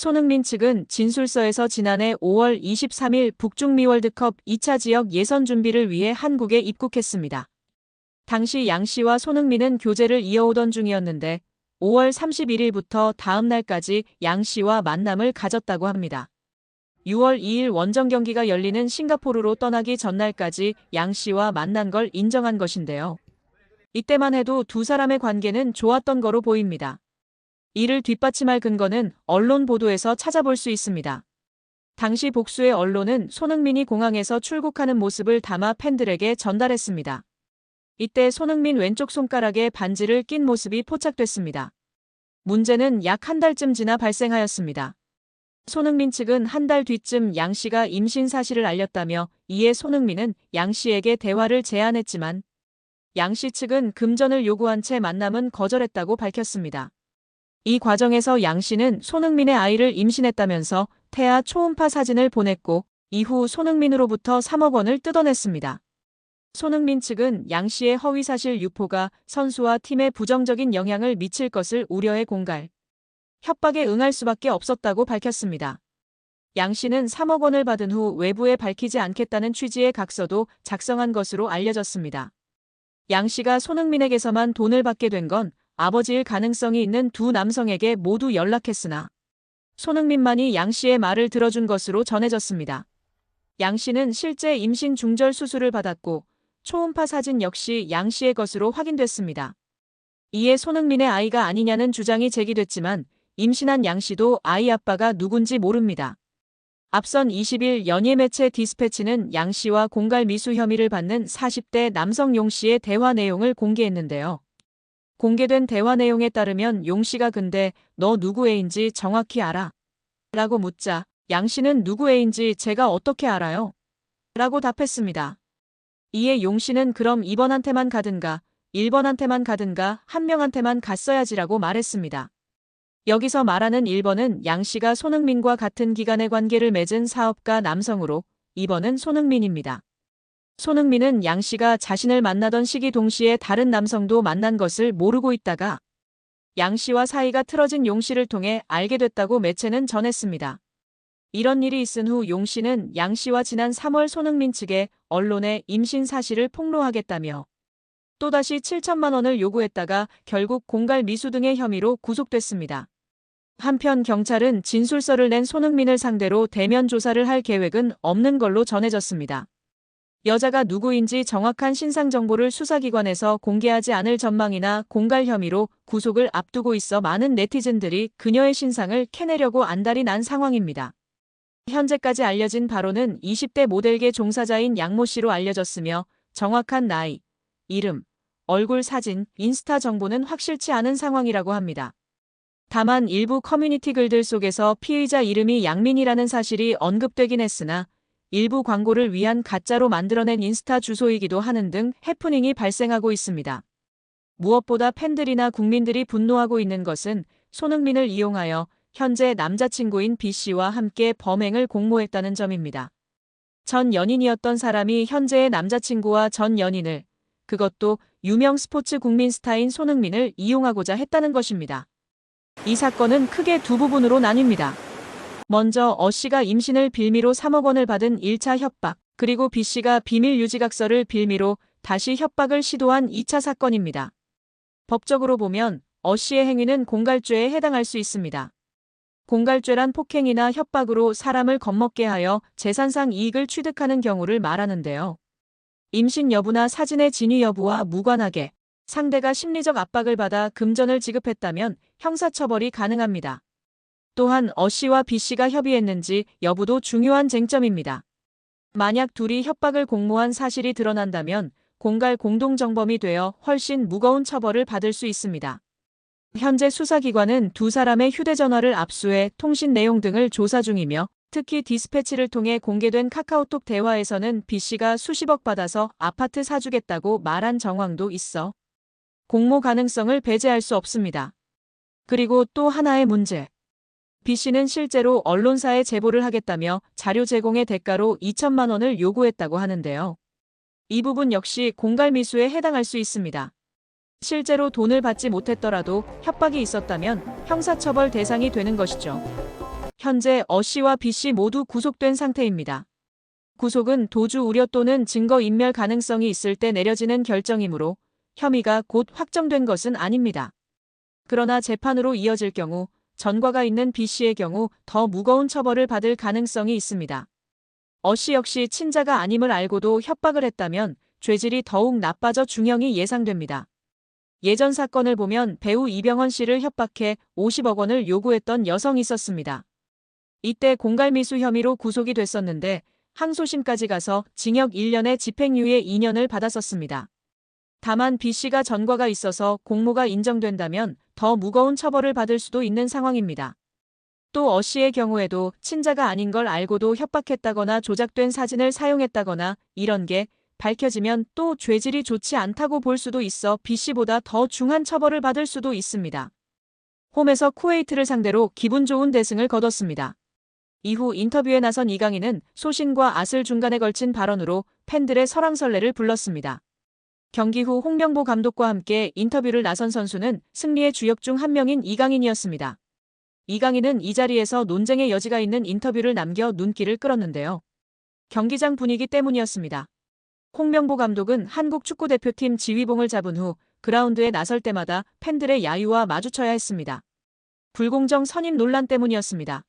손흥민 측은 진술서에서 지난해 5월 23일 북중미 월드컵 2차 지역 예선 준비를 위해 한국에 입국했습니다. 당시 양 씨와 손흥민은 교제를 이어오던 중이었는데 5월 31일부터 다음 날까지 양 씨와 만남을 가졌다고 합니다. 6월 2일 원정 경기가 열리는 싱가포르로 떠나기 전날까지 양 씨와 만난 걸 인정한 것인데요. 이때만 해도 두 사람의 관계는 좋았던 거로 보입니다. 이를 뒷받침할 근거는 언론 보도에서 찾아볼 수 있습니다. 당시 복수의 언론은 손흥민이 공항에서 출국하는 모습을 담아 팬들에게 전달했습니다. 이때 손흥민 왼쪽 손가락에 반지를 낀 모습이 포착됐습니다. 문제는 약 한 달쯤 지나 발생하였습니다. 손흥민 측은 한 달 뒤쯤 양 씨가 임신 사실을 알렸다며 이에 손흥민은 양 씨에게 대화를 제안했지만 양 씨 측은 금전을 요구한 채 만남은 거절했다고 밝혔습니다. 이 과정에서 양 씨는 손흥민의 아이를 임신했다면서 태아 초음파 사진을 보냈고 이후 손흥민으로부터 3억 원을 뜯어냈습니다. 손흥민 측은 양 씨의 허위사실 유포가 선수와 팀에 부정적인 영향을 미칠 것을 우려해 공갈, 협박에 응할 수밖에 없었다고 밝혔습니다. 양 씨는 3억 원을 받은 후 외부에 밝히지 않겠다는 취지의 각서도 작성한 것으로 알려졌습니다. 양 씨가 손흥민에게서만 돈을 받게 된 건 아버지일 가능성이 있는 두 남성에게 모두 연락했으나 손흥민만이 양 씨의 말을 들어준 것으로 전해졌습니다. 양 씨는 실제 임신 중절 수술을 받았고 초음파 사진 역시 양 씨의 것으로 확인됐습니다. 이에 손흥민의 아이가 아니냐는 주장이 제기됐지만 임신한 양 씨도 아이 아빠가 누군지 모릅니다. 앞선 20일 연예 매체 디스패치는 양 씨와 공갈 미수 혐의를 받는 40대 남성 용 씨의 대화 내용을 공개했는데요. 공개된 대화 내용에 따르면 용 씨가 근데 너 누구 애인지 정확히 알아? 라고 묻자 양 씨는 누구 애인지 제가 어떻게 알아요? 라고 답했습니다. 이에 용 씨는 그럼 2번한테만 가든가 1번한테만 가든가 한 명한테만 갔어야지라고 말했습니다. 여기서 말하는 1번은 양 씨가 손흥민과 같은 기간의 관계를 맺은 사업가 남성으로 2번은 손흥민입니다. 손흥민은 양 씨가 자신을 만나던 시기 동시에 다른 남성도 만난 것을 모르고 있다가 양 씨와 사이가 틀어진 용 씨를 통해 알게 됐다고 매체는 전했습니다. 이런 일이 있은 후 용 씨는 양 씨와 지난 3월 손흥민 측에 언론에 임신 사실을 폭로하겠다며 또다시 7천만 원을 요구했다가 결국 공갈 미수 등의 혐의로 구속됐습니다. 한편 경찰은 진술서를 낸 손흥민을 상대로 대면 조사를 할 계획은 없는 걸로 전해졌습니다. 여자가 누구인지 정확한 신상 정보를 수사기관에서 공개하지 않을 전망이나 공갈 혐의로 구속을 앞두고 있어 많은 네티즌들이 그녀의 신상을 캐내려고 안달이 난 상황입니다. 현재까지 알려진 바로는 20대 모델계 종사자인 양모 씨로 알려졌으며 정확한 나이, 이름, 얼굴 사진, 인스타 정보는 확실치 않은 상황이라고 합니다. 다만 일부 커뮤니티 글들 속에서 피의자 이름이 양민이라는 사실이 언급되긴 했으나 일부 광고를 위한 가짜로 만들어낸 인스타 주소이기도 하는 등 해프닝이 발생하고 있습니다. 무엇보다 팬들이나 국민들이 분노하고 있는 것은 손흥민을 이용하여 현재 남자친구인 B씨와 함께 범행을 공모했다는 점입니다. 전 연인이었던 사람이 현재의 남자친구와 전 연인을, 그것도 유명 스포츠 국민 스타인 손흥민을 이용하고자 했다는 것입니다. 이 사건은 크게 두 부분으로 나뉩니다. 먼저 C'가 임신을 빌미로 3억 원을 받은 1차 협박, 그리고 B씨가 비밀 유지각서를 빌미로 다시 협박을 시도한 2차 사건입니다. 법적으로 보면 C'의 행위는 공갈죄에 해당할 수 있습니다. 공갈죄란 폭행이나 협박으로 사람을 겁먹게 하여 재산상 이익을 취득하는 경우를 말하는데요. 임신 여부나 사진의 진위 여부와 무관하게 상대가 심리적 압박을 받아 금전을 지급했다면 형사처벌이 가능합니다. 또한 C'와 B씨가 협의했는지 여부도 중요한 쟁점입니다. 만약 둘이 협박을 공모한 사실이 드러난다면 공갈 공동정범이 되어 훨씬 무거운 처벌을 받을 수 있습니다. 현재 수사기관은 두 사람의 휴대전화를 압수해 통신 내용 등을 조사 중이며 특히 디스패치를 통해 공개된 카카오톡 대화에서는 B씨가 수십억 받아서 아파트 사주겠다고 말한 정황도 있어 공모 가능성을 배제할 수 없습니다. 그리고 또 하나의 문제. B씨는 실제로 언론사에 제보를 하겠다며 자료 제공의 대가로 2천만 원을 요구했다고 하는데요. 이 부분 역시 공갈 미수에 해당할 수 있습니다. 실제로 돈을 받지 못했더라도 협박이 있었다면 형사처벌 대상이 되는 것이죠. 현재 어 씨와 B 씨 모두 구속된 상태입니다. 구속은 도주 우려 또는 증거인멸 가능성이 있을 때 내려지는 결정이므로 혐의가 곧 확정된 것은 아닙니다. 그러나 재판으로 이어질 경우 전과가 있는 B 씨의 경우 더 무거운 처벌을 받을 가능성이 있습니다. 어 씨 역시 친자가 아님을 알고도 협박을 했다면 죄질이 더욱 나빠져 중형이 예상됩니다. 예전 사건을 보면 배우 이병헌 씨를 협박해 50억 원을 요구했던 여성이 있었습니다. 이때 공갈미수 혐의로 구속이 됐었는데 항소심까지 가서 징역 1년에 집행유예 2년을 받았었습니다. 다만 B 씨가 전과가 있어서 공모가 인정된다면 더 무거운 처벌을 받을 수도 있는 상황입니다. 또 어 씨의 경우에도 친자가 아닌 걸 알고도 협박했다거나 조작된 사진을 사용했다거나 이런 게 밝혀지면 또 죄질이 좋지 않다고 볼 수도 있어 B 씨보다 더 중한 처벌을 받을 수도 있습니다. 홈에서 쿠웨이트를 상대로 기분 좋은 대승을 거뒀습니다. 이후 인터뷰에 나선 이강인은 소신과 앗을 중간에 걸친 발언으로 팬들의 설왕설래를 불렀습니다. 경기 후 홍명보 감독과 함께 인터뷰를 나선 선수는 승리의 주역 중 한 명인 이강인이었습니다. 이강인은 이 자리에서 논쟁의 여지가 있는 인터뷰를 남겨 눈길을 끌었는데요. 경기장 분위기 때문이었습니다. 홍명보 감독은 한국 축구대표팀 지휘봉을 잡은 후 그라운드에 나설 때마다 팬들의 야유와 마주쳐야 했습니다. 불공정 선임 논란 때문이었습니다.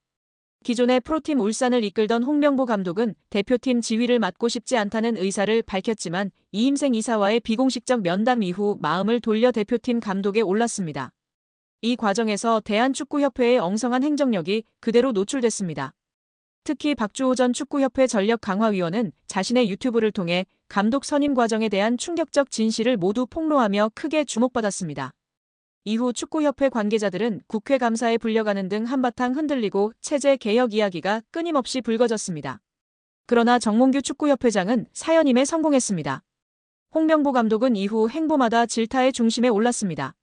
기존의 프로팀 울산을 이끌던 홍명보 감독은 대표팀 지휘를 맡고 싶지 않다는 의사를 밝혔지만 이임생 이사와의 비공식적 면담 이후 마음을 돌려 대표팀 감독에 올랐습니다. 이 과정에서 대한축구협회의 엉성한 행정력이 그대로 노출됐습니다. 특히 박주호 전 축구협회 전력강화위원은 자신의 유튜브를 통해 감독 선임 과정에 대한 충격적 진실을 모두 폭로하며 크게 주목받았습니다. 이후 축구협회 관계자들은 국회 감사에 불려가는 등 한바탕 흔들리고 체제 개혁 이야기가 끊임없이 불거졌습니다. 그러나 정몽규 축구협회장은 사연임에 성공했습니다. 홍명보 감독은 이후 행보마다 질타의 중심에 올랐습니다.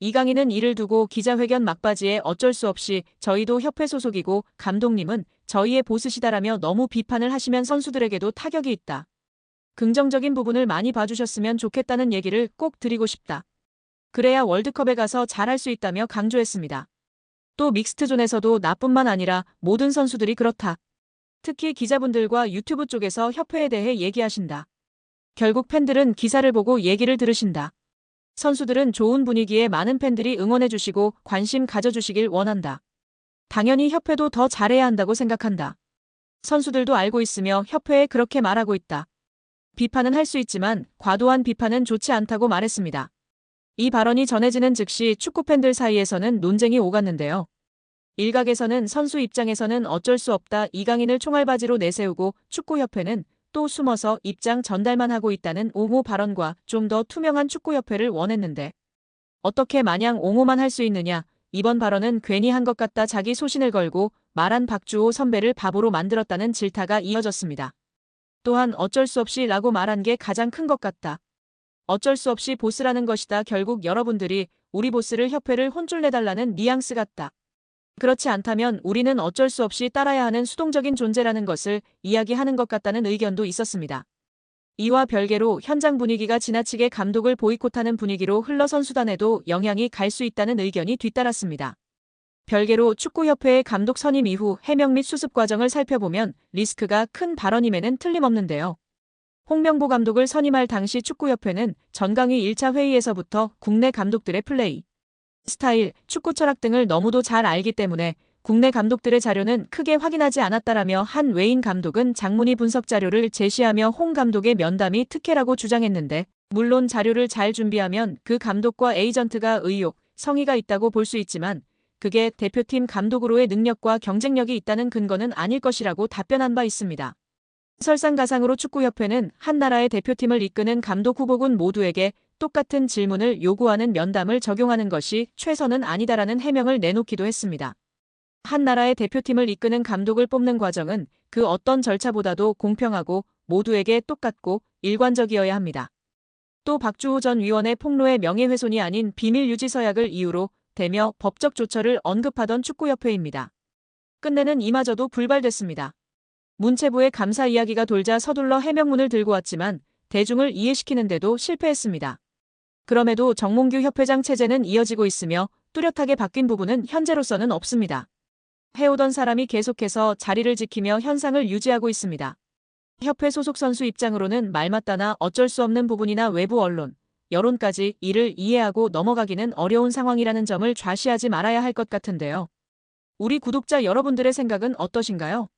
이강인은 이를 두고 기자회견 막바지에 어쩔 수 없이 저희도 협회 소속이고 감독님은 저희의 보스시다라며 너무 비판을 하시면 선수들에게도 타격이 있다. 긍정적인 부분을 많이 봐주셨으면 좋겠다는 얘기를 꼭 드리고 싶다. 그래야 월드컵에 가서 잘할 수 있다며 강조했습니다. 또 믹스트존에서도 나뿐만 아니라 모든 선수들이 그렇다. 특히 기자분들과 유튜브 쪽에서 협회에 대해 얘기하신다. 결국 팬들은 기사를 보고 얘기를 들으신다. 선수들은 좋은 분위기에 많은 팬들이 응원해주시고 관심 가져주시길 원한다. 당연히 협회도 더 잘해야 한다고 생각한다. 선수들도 알고 있으며 협회에 그렇게 말하고 있다. 비판은 할 수 있지만 과도한 비판은 좋지 않다고 말했습니다. 이 발언이 전해지는 즉시 축구팬들 사이에서는 논쟁이 오갔는데요. 일각에서는 선수 입장에서는 어쩔 수 없다 이강인을 총알바지로 내세우고 축구협회는 또 숨어서 입장 전달만 하고 있다는 옹호 발언과 좀 더 투명한 축구협회를 원했는데 어떻게 마냥 옹호만 할 수 있느냐 이번 발언은 괜히 한 것 같다 자기 소신을 걸고 말한 박주호 선배를 바보로 만들었다는 질타가 이어졌습니다. 또한 어쩔 수 없이 라고 말한 게 가장 큰 것 같다. 어쩔 수 없이 보스라는 것이다. 결국 여러분들이 우리 보스를 협회를 혼쭐 내달라는 뉘앙스 같다. 그렇지 않다면 우리는 어쩔 수 없이 따라야 하는 수동적인 존재라는 것을 이야기하는 것 같다는 의견도 있었습니다. 이와 별개로 현장 분위기가 지나치게 감독을 보이콧하는 분위기로 흘러 선수단에도 영향이 갈 수 있다는 의견이 뒤따랐습니다. 별개로 축구협회의 감독 선임 이후 해명 및 수습 과정을 살펴보면 리스크가 큰 발언임에는 틀림없는데요. 홍명보 감독을 선임할 당시 축구협회는 전강위 1차 회의에서부터 국내 감독들의 플레이, 스타일, 축구 철학 등을 너무도 잘 알기 때문에 국내 감독들의 자료는 크게 확인하지 않았다라며 한 외인 감독은 장문의 분석 자료를 제시하며 홍 감독의 면담이 특혜라고 주장했는데 물론 자료를 잘 준비하면 그 감독과 에이전트가 의욕, 성의가 있다고 볼 수 있지만 그게 대표팀 감독으로의 능력과 경쟁력이 있다는 근거는 아닐 것이라고 답변한 바 있습니다. 설상가상으로 축구협회는 한 나라의 대표팀을 이끄는 감독 후보군 모두에게 똑같은 질문을 요구하는 면담을 적용하는 것이 최선은 아니다라는 해명을 내놓기도 했습니다. 한 나라의 대표팀을 이끄는 감독을 뽑는 과정은 그 어떤 절차보다도 공평하고 모두에게 똑같고 일관적이어야 합니다. 또 박주호 전 위원의 폭로의 명예훼손이 아닌 비밀유지 서약을 이유로 대며 법적 조처를 언급하던 축구협회입니다. 끝내는 이마저도 불발됐습니다. 문체부의 감사 이야기가 돌자 서둘러 해명문을 들고 왔지만 대중을 이해시키는데도 실패했습니다. 그럼에도 정몽규 협회장 체제는 이어지고 있으며 뚜렷하게 바뀐 부분은 현재로서는 없습니다. 해오던 사람이 계속해서 자리를 지키며 현상을 유지하고 있습니다. 협회 소속 선수 입장으로는 말 맞다나 어쩔 수 없는 부분이나 외부 언론, 여론까지 이를 이해하고 넘어가기는 어려운 상황이라는 점을 좌시하지 말아야 할 것 같은데요. 우리 구독자 여러분들의 생각은 어떠신가요?